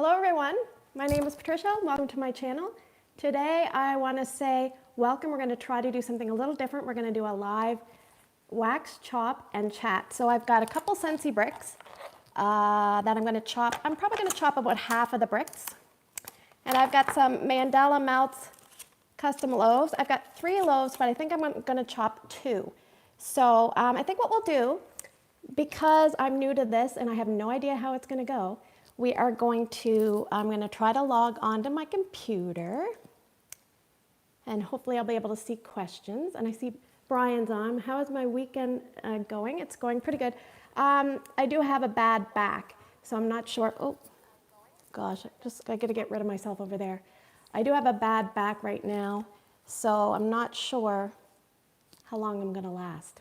Hello everyone, my name is Patricia. Welcome to my channel. Today I want to say welcome. We're going to try to do something a little different. We're going to do a live wax chop and chat. So I've got a couple Scentsy bricks that I'm going to chop. I'm probably going to chop about half of the bricks. And I've got some Mandala Melts custom loaves. I've got 3 loaves, but I think I'm going to chop 2. So I think what we'll do, because I'm new to this and I have no idea how it's going to go, I'm going to try to log onto my computer and hopefully I'll be able to see questions. And I see Brian's on. How is my weekend going? It's going pretty good. I do have a bad back, so I'm not sure. Oh, gosh, I got to get rid of myself over there. I do have a bad back right now, so I'm not sure how long I'm going to last.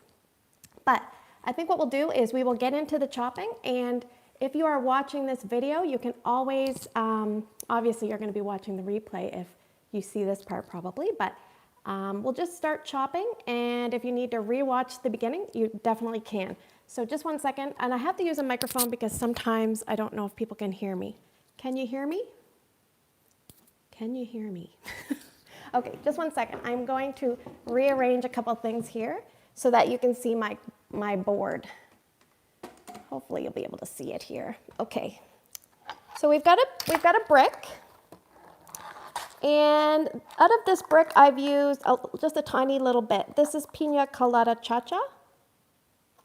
But I think what we'll do is we will get into the chopping, and if you are watching this video, you can always, obviously you're going to be watching the replay if you see this part probably, but we'll just start chopping, and if you need to rewatch the beginning, you definitely can. So just one second, and I have to use a microphone because sometimes I don't know if people can hear me. Can you hear me? Can you hear me? Okay, just one second. I'm going to rearrange a couple things here so that you can see my board. Hopefully you'll be able to see it here. Okay, so we've got a brick, and out of this brick I've used just a tiny little bit. This is Pina Colada Cha-Cha.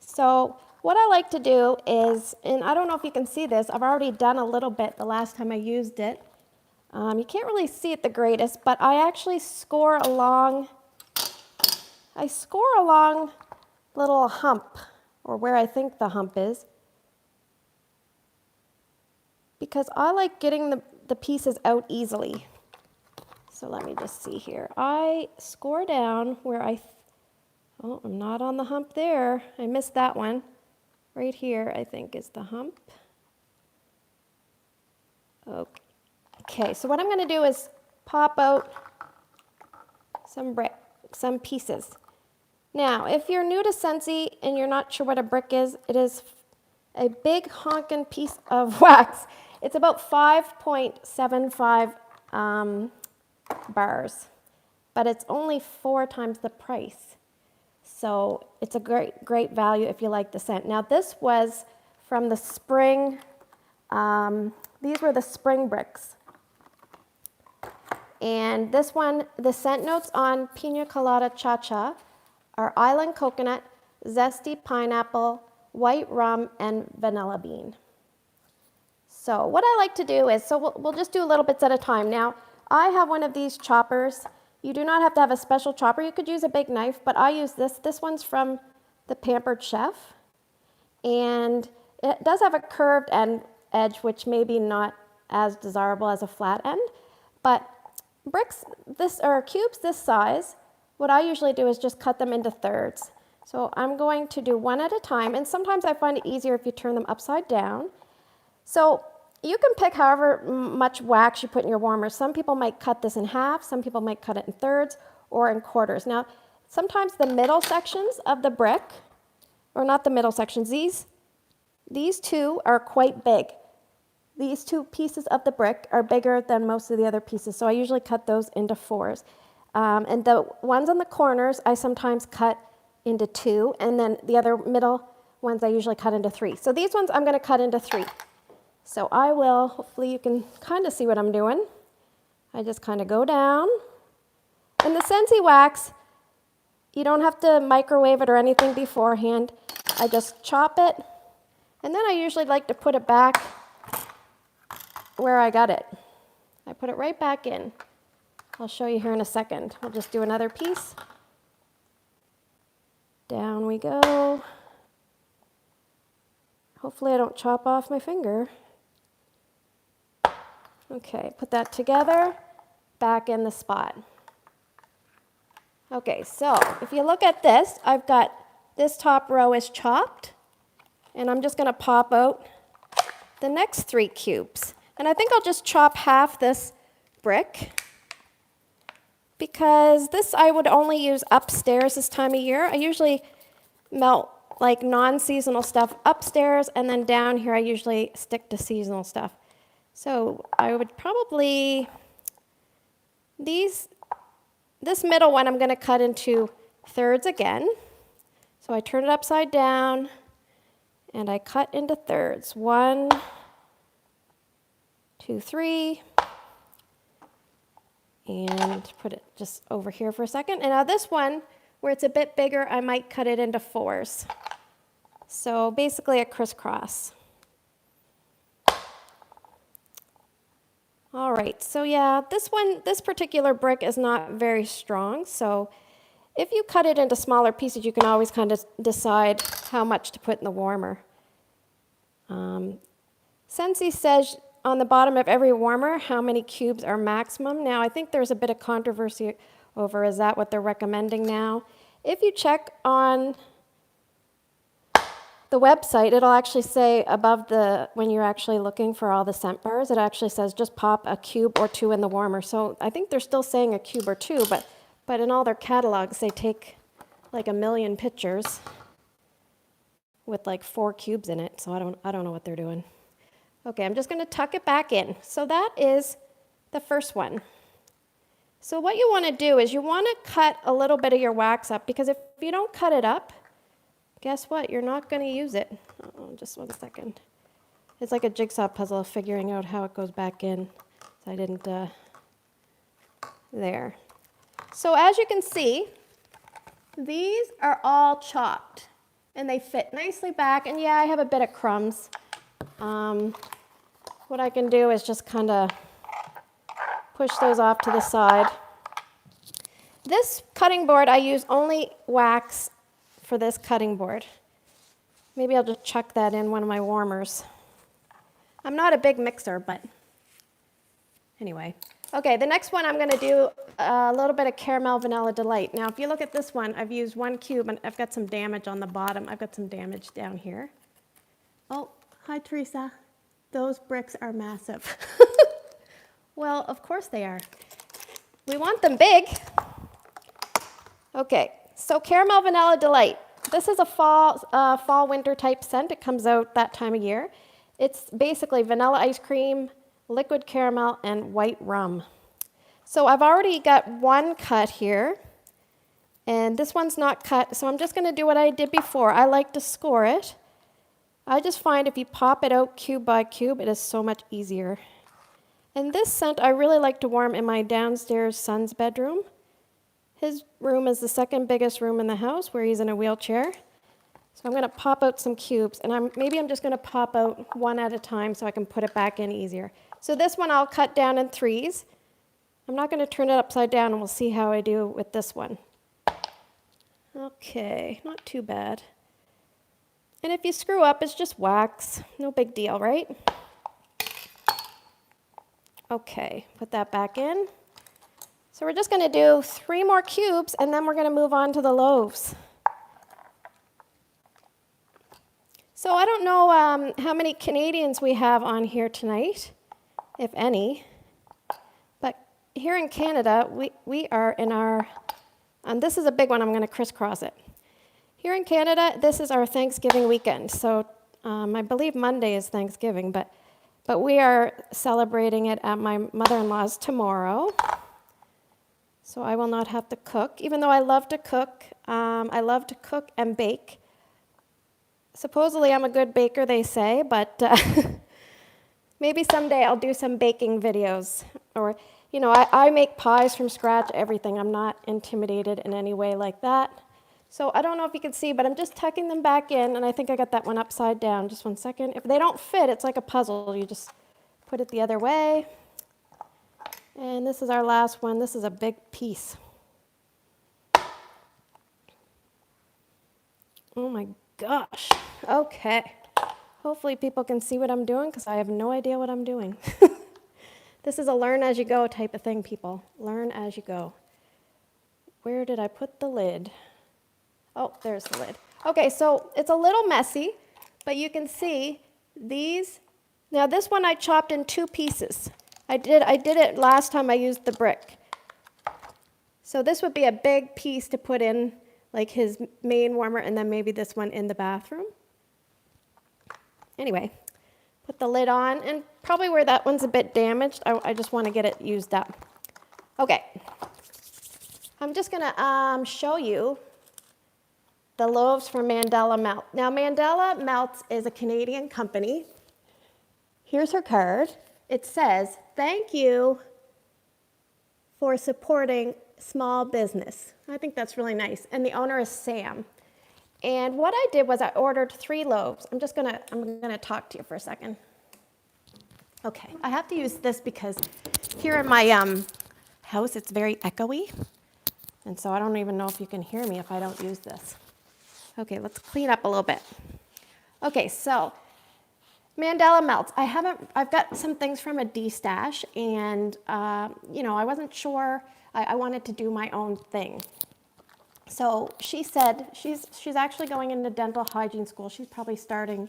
So what I like to do is, and I don't know if you can see this, I've already done a little bit the last time I used it. You can't really see it the greatest, but I actually score along little hump, or where I think the hump is, because I like getting the pieces out easily. So let me just see here. I score down where oh, I'm not on the hump there. I missed that one. Right here, I think, is the hump. Okay, so what I'm going to do is pop out some pieces. Now, if you're new to Scentsy and you're not sure what a brick is, it is a big honkin' piece of wax. It's about 5.75 bars, but it's only 4 times the price. So it's a great value if you like the scent. Now this was from the spring, these were the spring bricks. And this one, the scent notes on Pina Colada Cha-Cha are island coconut, zesty pineapple, white rum, and vanilla bean. So what I like to do is, so we'll just do little bits at a time. Now, I have one of these choppers. You do not have to have a special chopper. You could use a big knife, but I use this. This one's from the Pampered Chef. And it does have a curved edge, which may be not as desirable as a flat end. But bricks, cubes this size, what I usually do is just cut them into thirds. So I'm going to do one at a time, and sometimes I find it easier if you turn them upside down. So you can pick however much wax you put in your warmer. Some people might cut this in half, some people might cut it in thirds or in quarters. Now, sometimes the middle sections of the brick, or not the middle sections, these two are quite big. These 2 pieces of the brick are bigger than most of the other pieces, so I usually cut those into 4s. And the ones on the corners I sometimes cut into 2, and then the other middle ones I usually cut into 3. So these ones I'm going to cut into 3. So I will, hopefully you can kind of see what I'm doing. I just kind of go down. And the Scentsy wax, you don't have to microwave it or anything beforehand. I just chop it, and then I usually like to put it back where I got it. I put it right back in. I'll show you here in a second. We'll just do another piece. Down we go. Hopefully I don't chop off my finger. Okay, put that together, back in the spot. Okay, so if you look at this, I've got this top row is chopped, and I'm just going to pop out the next 3 cubes. And I think I'll just chop half this brick, because this I would only use upstairs this time of year. I usually melt like non-seasonal stuff upstairs, and then down here I usually stick to seasonal stuff. So I would probably, this middle one I'm going to cut into thirds again. So I turn it upside down and I cut into thirds. 1, 2, 3. And put it just over here for a second. And now this one, where it's a bit bigger, I might cut it into 4s. So basically a crisscross. All right, so yeah, this particular brick is not very strong, so if you cut it into smaller pieces, you can always kind of decide how much to put in the warmer. Scentsy says on the bottom of every warmer how many cubes are maximum. Now, I think there's a bit of controversy over is that what they're recommending now. If you check on the website, it'll actually say above when you're actually looking for all the scent bars, it actually says just pop a cube or 2 in the warmer. So I think they're still saying a cube or 2, but in all their catalogs, they take like 1 million pictures with like 4 cubes in it. So I don't know what they're doing. Okay, I'm just going to tuck it back in. So that is the first one. So what you want to do is you want to cut a little bit of your wax up, because if you don't cut it up, guess what? You're not going to use it. Oh, just 1 second. It's like a jigsaw puzzle figuring out how it goes back in. So I didn't, there. So as you can see, these are all chopped and they fit nicely back. And yeah, I have a bit of crumbs. What I can do is just kind of push those off to the side. This cutting board, I use only wax for this cutting board. Maybe I'll just chuck that in one of my warmers. I'm not a big mixer, but anyway. Okay, the next one I'm going to do a little bit of Caramel Vanilla Delight. Now, if you look at this one, I've used 1 cube, and I've got some damage on the bottom. I've got some damage down here. Oh, hi, Teresa. Those bricks are massive. Well, of course they are. We want them big. Okay, so Caramel Vanilla Delight. This is a fall winter type scent. It comes out that time of year. It's basically vanilla ice cream, liquid caramel, and white rum. So I've already got 1 cut here, and this one's not cut, so I'm just going to do what I did before. I like to score it. I just find if you pop it out cube by cube, it is so much easier. And this scent I really like to warm in my downstairs son's bedroom. His room is the 2nd biggest room in the house, where he's in a wheelchair. So I'm going to pop out some cubes, and maybe I'm just going to pop out 1 at a time so I can put it back in easier. So this one I'll cut down in 3s. I'm not going to turn it upside down, and we'll see how I do with this one. Okay, not too bad. And if you screw up, it's just wax. No big deal, right? Okay, put that back in. So we're just going to do 3 more cubes, and then we're going to move on to the loaves. So I don't know how many Canadians we have on here tonight, if any. But here in Canada, we are in our, and this is a big one, I'm going to crisscross it. Here in Canada, this is our Thanksgiving weekend. So I believe Monday is Thanksgiving, but we are celebrating it at my mother-in-law's tomorrow. So I will not have to cook, even though I love to cook. I love to cook and bake. Supposedly I'm a good baker, they say, but maybe someday I'll do some baking videos. Or, you know, I make pies from scratch, everything. I'm not intimidated in any way like that. So I don't know if you can see, but I'm just tucking them back in, and I think I got that one upside down. Just 1 second. If they don't fit, it's like a puzzle. You just put it the other way. And this is our last one. This is a big piece. Oh my gosh. Okay. Hopefully people can see what I'm doing, because I have no idea what I'm doing. This is a learn as you go type of thing, people. Learn as you go. Where did I put the lid? Oh, there's the lid. Okay, so it's a little messy, but you can see these. Now this one I chopped in 2 pieces. I did it last time I used the brick. So this would be a big piece to put in, like his main warmer, and then maybe this one in the bathroom. Anyway, Put the lid on, and probably where that one's a bit damaged, I just want to get it used up. Okay, I'm just gonna show you the loaves from Mandala Melt. Now, Mandala Melts is a Canadian company. Here's her card. It says, "Thank you for supporting small business." I think that's really nice. And the owner is Sam. And what I did was I ordered 3 loaves. I'm gonna talk to you for a second. Okay, I have to use this because here in my house it's very echoey. And so I don't even know if you can hear me if I don't use this. Okay, let's clean up a little bit. Okay, so Mandala Melts. I've got some things from a D-stash, and you know, I wasn't sure. I wanted to do my own thing. So she said she's actually going into dental hygiene school. She's probably starting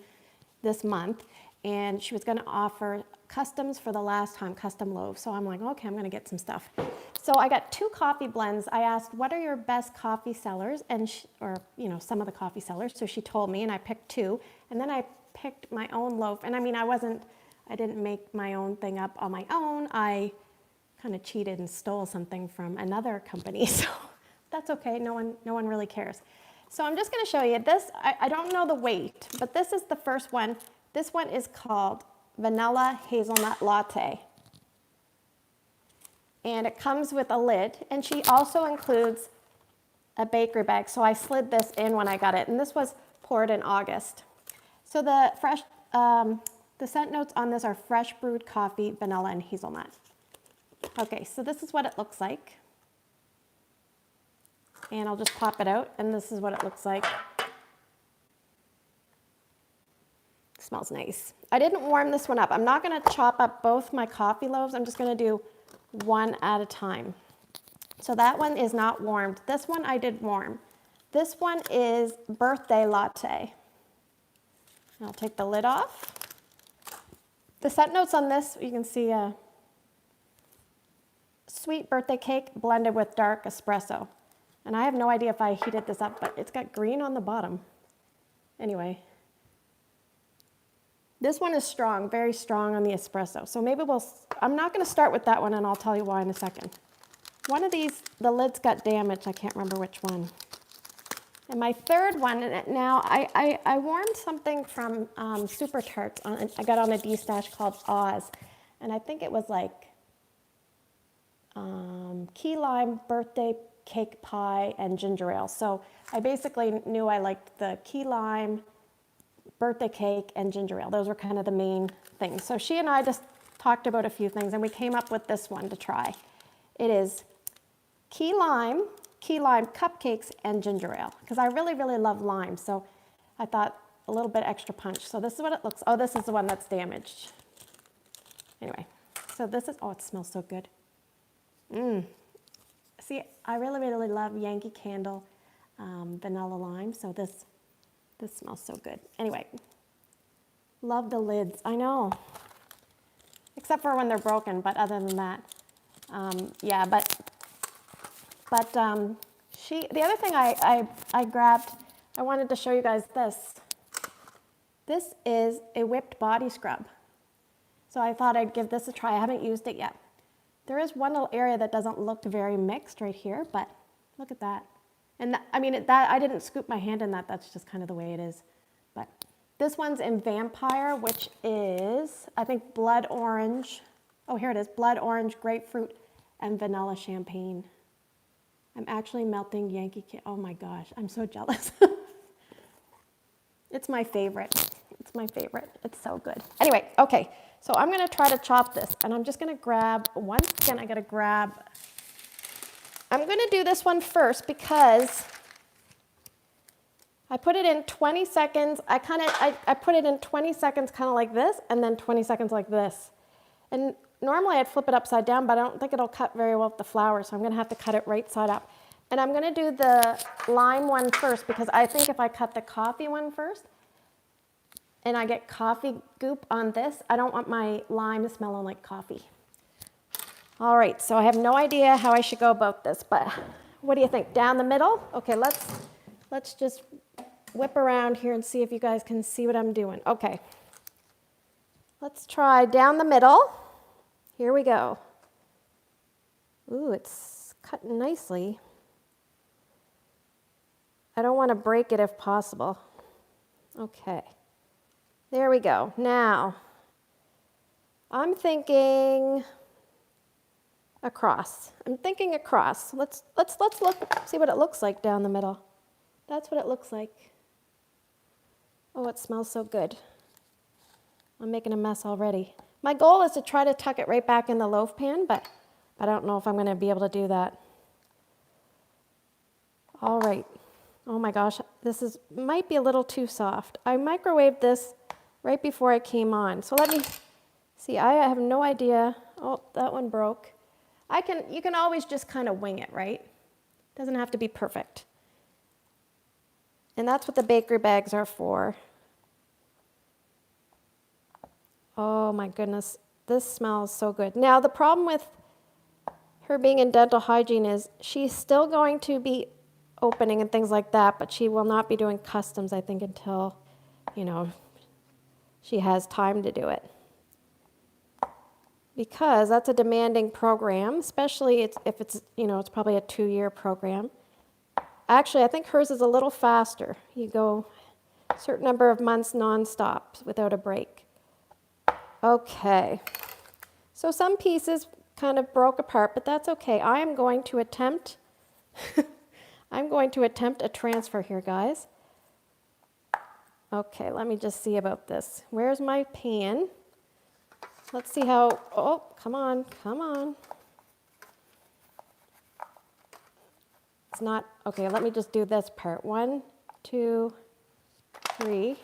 this month, and she was going to offer customs for the last time, custom loaves. So I'm like, okay, I'm going to get some stuff. So I got 2 coffee blends. I asked, what are your best coffee sellers, and or you know, some of the coffee sellers. So she told me, and I picked 2, and then I picked my own loaf. And I mean, I didn't make my own thing up on my own. I kind of cheated and stole something from another company. So that's okay. No one really cares. So I'm just going to show you this. I don't know the weight, but this is the first one. This one is called Vanilla Hazelnut Latte. And it comes with a lid. And she also includes a bakery bag. So I slid this in when I got it. And this was poured in August. So the scent notes on this are fresh brewed coffee, vanilla, and hazelnut. Okay, so this is what it looks like. And I'll just pop it out, and this is what it looks like. It smells nice. I didn't warm this one up. I'm not going to chop up both my coffee loaves. I'm just going to do one at a time. So that one is not warmed. This one I did warm. This one is birthday latte. I'll take the lid off. The scent notes on this, you can see a sweet birthday cake blended with dark espresso. And I have no idea if I heated this up, but it's got green on the bottom. Anyway, this one is strong, very strong on the espresso. So maybe I'm not going to start with that one, and I'll tell you why in a second. One of these, the lid's got damaged. I can't remember which one. And my third one, now I warmed something from Super Tarts. I got on a D-stash called Oz. And I think it was like key lime birthday cake pie and ginger ale. So I basically knew I liked the key lime, birthday cake, and ginger ale. Those were kind of the main things. So she and I just talked about a few things, and we came up with this one to try. It is key lime cupcakes, and ginger ale, because I really, really love lime. So I thought a little bit extra punch. So this is what it looks. Oh, this is the one that's damaged. Anyway, so this is, oh, it smells so good. See, I really, really love Yankee Candle vanilla lime. So this smells so good. Anyway, love the lids. I know, except for when they're broken. But other than that, yeah. But the other thing I grabbed, I wanted to show you guys this. This is a whipped body scrub. So I thought I'd give this a try. I haven't used it yet. There is one little area that doesn't look very mixed right here, but look at that. And I mean, I didn't scoop my hand in that. That's just kind of the way it is. But this one's in Vampire, which is, I think, blood orange. Oh, here it is. Blood orange, grapefruit, and vanilla champagne. I'm actually melting Yankee Candle. Oh my gosh, I'm so jealous. It's my favorite. It's my favorite. It's so good. Anyway, okay, so I'm gonna try to chop this, and I'm just gonna grab, once again, I'm gonna do this one first because I put it in 20 seconds. I put it in 20 seconds kind of like this, and then 20 seconds like this. And normally I'd flip it upside down, but I don't think it'll cut very well with the flour, so I'm gonna have to cut it right side up. And I'm gonna do the lime one first because I think if I cut the coffee one first and I get coffee goop on this, I don't want my lime smelling like coffee. All right, so I have no idea how I should go about this, but what do you think? Down the middle? Okay, let's just whip around here and see if you guys can see what I'm doing. Okay. Let's try down the middle. Here we go. Ooh, it's cutting nicely. I don't want to break it if possible. Okay, there we go. Now, I'm thinking across. I'm thinking across. Let's look, see what it looks like down the middle. That's what it looks like. Oh, it smells so good. I'm making a mess already. My goal is to try to tuck it right back in the loaf pan, but I don't know if I'm going to be able to do that. All right. Oh my gosh, this might be a little too soft. I microwaved this right before I came on. So let me see. I have no idea. Oh, that one broke. You can always just kind of wing it, right? Doesn't have to be perfect. And that's what the bakery bags are for. Oh my goodness, this smells so good. Now the problem with her being in dental hygiene is she's still going to be opening and things like that, but she will not be doing customs, I think, until, she has time to do it. Because that's a demanding program, especially if it's probably a 2-year program. Actually, I think hers is a little faster. You go a certain number of months nonstop without a break. Okay, so some pieces kind of broke apart, but that's okay. I am going to attempt, a transfer here, guys. Okay, let me just see about this. Where's my pan? Let's see how, oh, come on. It's not, okay, let me just do this part. 1, 2, 3.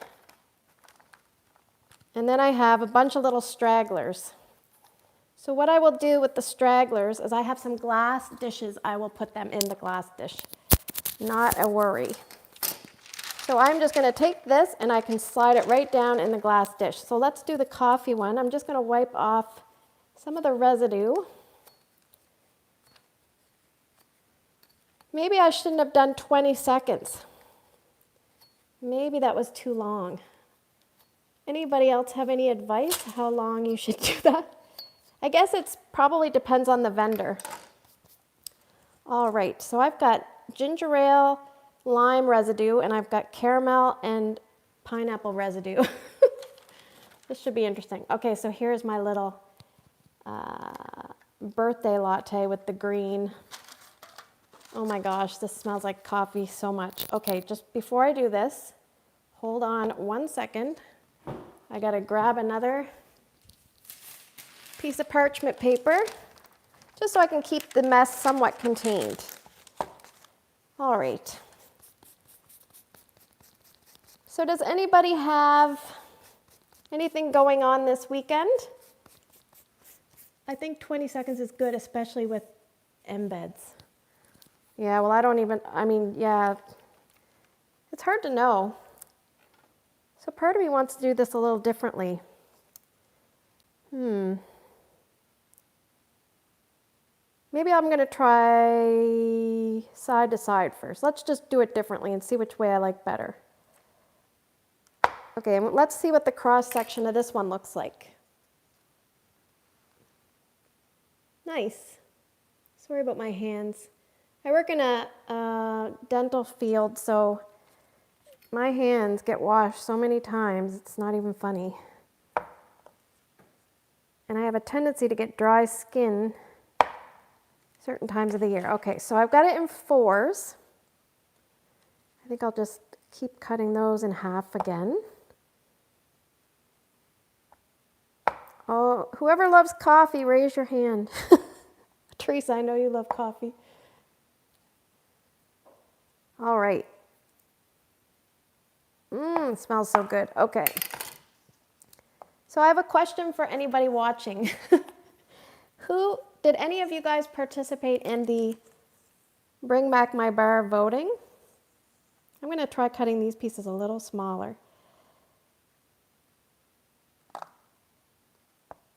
And then I have a bunch of little stragglers. So what I will do with the stragglers is I have some glass dishes. I will put them in the glass dish. Not a worry. So I'm just going to take this and I can slide it right down in the glass dish. So let's do the coffee one. I'm just going to wipe off some of the residue. Maybe I shouldn't have done 20 seconds. Maybe that was too long. Anybody else have any advice how long you should do that? I guess it probably depends on the vendor. All right, so I've got ginger ale, lime residue, and I've got caramel and pineapple residue. This should be interesting. Okay, so here's my little birthday latte with the green. Oh my gosh, this smells like coffee so much. Okay, just before I do this, hold on 1 second. I gotta grab another piece of parchment paper just so I can keep the mess somewhat contained. All right. So does anybody have anything going on this weekend? I think 20 seconds is good, especially with embeds. Yeah, well, yeah, it's hard to know. So part of me wants to do this a little differently. Maybe I'm going to try side to side first. Let's just do it differently and see which way I like better. Okay, and let's see what the cross section of this one looks like. Nice. Sorry about my hands. I work in a dental field, so my hands get washed so many times, it's not even funny. And I have a tendency to get dry skin certain times of the year. Okay, so I've got it in 4s. I think I'll just keep cutting those in half again. Oh, whoever loves coffee, raise your hand. Teresa, I know you love coffee. All right. It smells so good. Okay. So I have a question for anybody watching. Did any of you guys participate in the Bring Back My Bar voting? I'm going to try cutting these pieces a little smaller.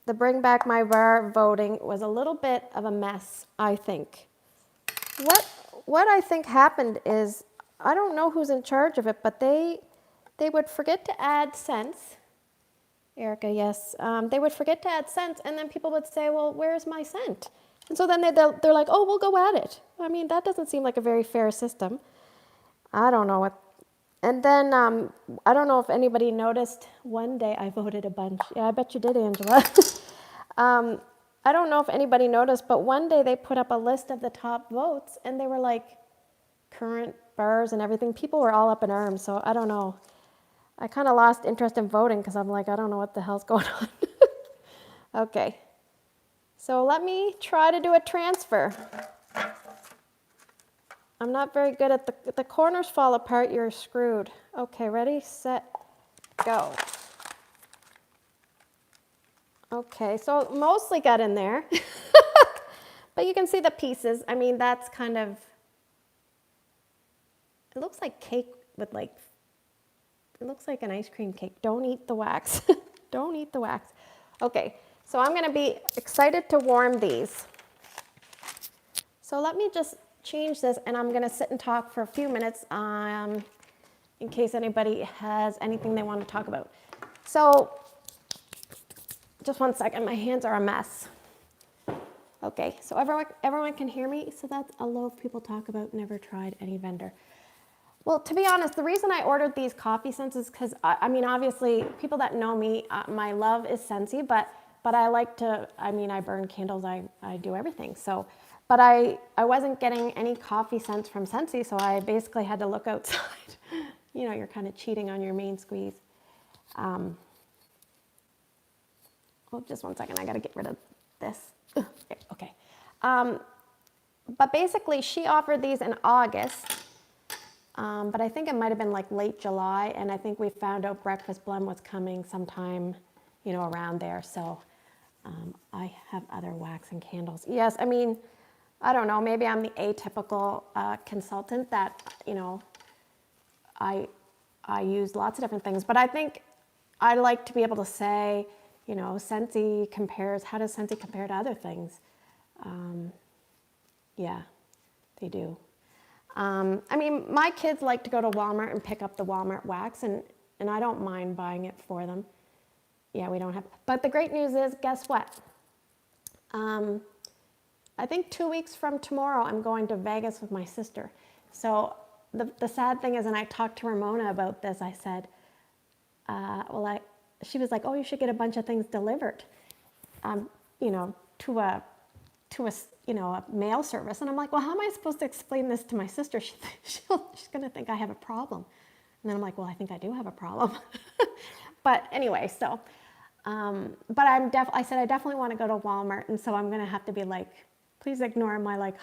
The Bring Back My Bar voting was a little bit of a mess, I think. What I think happened is, I don't know who's in charge of it, but they would forget to add scents, Erica, yes. They would forget to add scents, and then people would say, well, where's my scent? And so then they're like, oh, we'll go at it. I mean, that doesn't seem like a very fair system. I don't know what. And then I don't know if anybody noticed, one day I voted a bunch. Yeah, I bet you did, Angela. I don't know if anybody noticed, but one day they put up a list of the top votes, and they were like current bars and everything. People were all up in arms, so I don't know. I kind of lost interest in voting because I'm like, I don't know what the hell's going on. Okay, so let me try to do a transfer. I'm not very good at the corners fall apart, you're screwed. Okay, ready, set, go. Okay, so mostly got in there. But you can see the pieces. I mean, that's kind of, it looks like cake with like, it looks like an ice cream cake. Don't eat the wax. Don't eat the wax. Okay, so I'm gonna be excited to warm these. So let me just change this, and I'm gonna sit and talk for a few minutes in case anybody has anything they want to talk about. So just one second, my hands are a mess. Okay, so everyone can hear me? So that's a loaf people talk about, never tried any vendor. Well, to be honest, the reason I ordered these coffee scents is because, I mean, obviously, people that know me, my love is Scentsy, but I like to, I mean, I burn candles, I do everything. So, but I wasn't getting any coffee scents from Scentsy, so I basically had to look outside. You know, you're kind of cheating on your main squeeze. Oh, just one second, I gotta get rid of this. Okay. But basically, she offered these in August. But I think it might have been like late July, and I think we found out Breakfast Blend was coming sometime, you know, around there. So I have other wax and candles. Yes, I mean, I don't know, maybe I'm the atypical consultant that, you know, I use lots of different things, but I think I like to be able to say, you know, Scentsy compares, how does Scentsy compare to other things? Yeah, they do. I mean, my kids like to go to Walmart and pick up the Walmart wax, and I don't mind buying it for them. Yeah, we don't have, but the great news is, guess what? I think 2 weeks from tomorrow, I'm going to Vegas with my sister. So the sad thing is, and I talked to Ramona about this, I said, she was like, oh, you should get a bunch of things delivered, you know, to a you know, a mail service. And I'm like, well, how am I supposed to explain this to my sister? She's going to think I have a problem. And then I'm like, well, I think I do have a problem. But anyway, so, but I said, I definitely want to go to Walmart. And so I'm going to have to be like, please ignore my like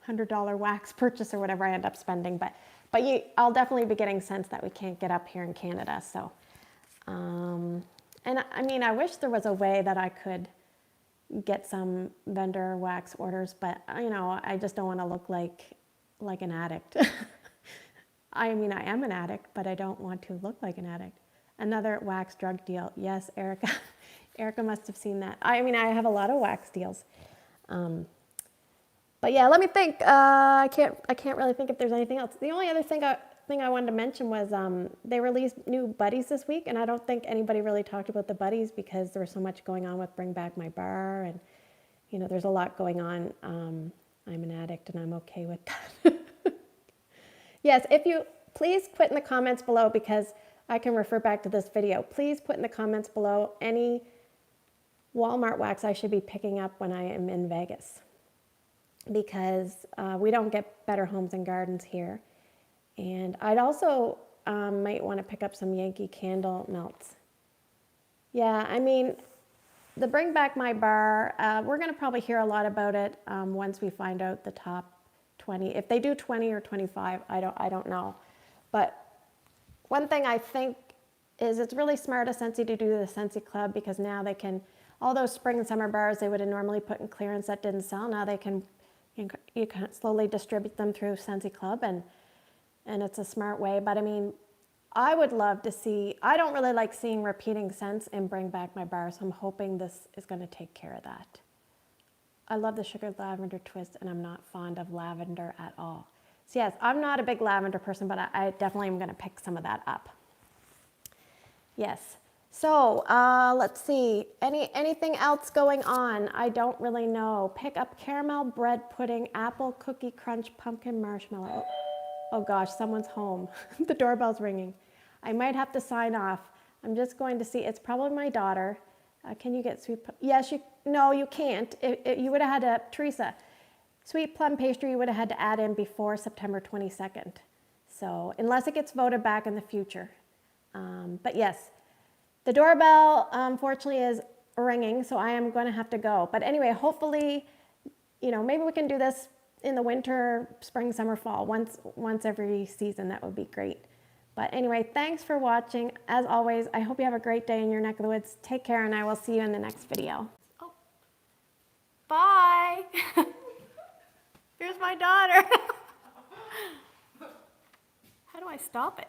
$100 wax purchase or whatever I end up spending. But I'll definitely be getting scents that we can't get up here in Canada. So, and I mean, I wish there was a way that I could get some vendor wax orders, but you know, I just don't want to look like an addict. I mean, I am an addict, but I don't want to look like an addict. Another wax drug deal. Yes, Erica. Erica must have seen that. I mean, I have a lot of wax deals. But yeah, let me think. I can't really think if there's anything else. The only other thing I wanted to mention was they released new buddies this week, and I don't think anybody really talked about the buddies because there was so much going on with Bring Back My Bar, and you know, there's a lot going on. I'm an addict, and I'm okay with that. Yes, if you please put in the comments below, because I can refer back to this video. Please put in the comments below any Walmart wax I should be picking up when I am in Vegas, because we don't get Better Homes and Gardens here. And I'd also might want to pick up some Yankee Candle Melts. Yeah, I mean, the Bring Back My Bar, we're going to probably hear a lot about it once we find out the top 20. If they do 20 or 25, I don't know. But one thing I think is it's really smart of Scentsy to do the Scentsy Club, because now they can, all those spring and summer bars they would have normally put in clearance that didn't sell, now they can, you can slowly distribute them through Scentsy Club, and it's a smart way. But I mean, I would love to see, I don't really like seeing repeating scents in Bring Back My Bar, so I'm hoping this is going to take care of that. I love the sugar lavender twist, and I'm not fond of lavender at all. So yes, I'm not a big lavender person, but I definitely am going to pick some of that up. Yes. So let's see, anything else going on? I don't really know. Pick up caramel bread pudding, apple cookie crunch, pumpkin marshmallow. Oh gosh, someone's home. The doorbell's ringing. I might have to sign off. I'm just going to see, it's probably my daughter. Can you get sweet, yes, no, you can't. You would have had to, Teresa, sweet plum pastry you would have had to add in before September 22nd. So unless it gets voted back in the future. But yes, the doorbell unfortunately is ringing, so I am going to have to go. But anyway, hopefully, you know, maybe we can do this in the winter, spring, summer, fall, once every season. That would be great. But anyway, thanks for watching. As always, I hope you have a great day in your neck of the woods. Take care, and I will see you in the next video. Oh, bye. Here's my daughter. How do I stop it?